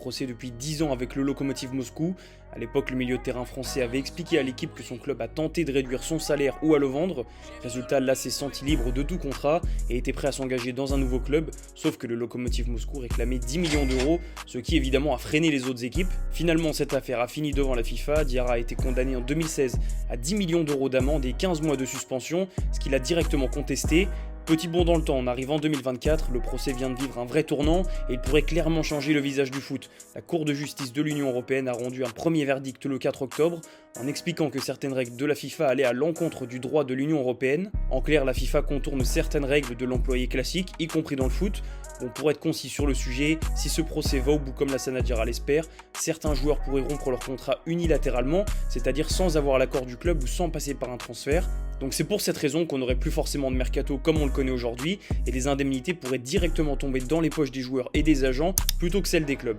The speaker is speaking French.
procès depuis 10 ans avec le Lokomotiv Moscou. À l'époque, le milieu de terrain français avait expliqué à l'équipe que son club a tenté de réduire son salaire ou à le vendre. Résultat, là s'est senti libre de tout contrat et était prêt à s'engager dans un nouveau club, sauf que le Lokomotiv Moscou réclamait 10 millions d'euros, ce qui évidemment a freiné les autres équipes. Finalement, cette affaire a fini devant la FIFA. Diarra a été condamné en 2016 à 10 millions d'euros d'amende et 15 mois de suspension, ce qu'il a directement contesté. Petit bond dans le temps, on arrive en 2024, le procès vient de vivre un vrai tournant et il pourrait clairement changer le visage du foot. La Cour de justice de l'Union européenne a rendu un premier verdict le 4 octobre en expliquant que certaines règles de la FIFA allaient à l'encontre du droit de l'Union européenne. En clair, la FIFA contourne certaines règles de l'employé classique, y compris dans le foot. On pourrait être concis sur le sujet, si ce procès va au bout comme la Sana Diarra l'espère, certains joueurs pourraient rompre leur contrat unilatéralement, c'est-à-dire sans avoir l'accord du club ou sans passer par un transfert. Donc c'est pour cette raison qu'on n'aurait plus forcément de mercato comme on le connaît aujourd'hui, et les indemnités pourraient directement tomber dans les poches des joueurs et des agents plutôt que celles des clubs.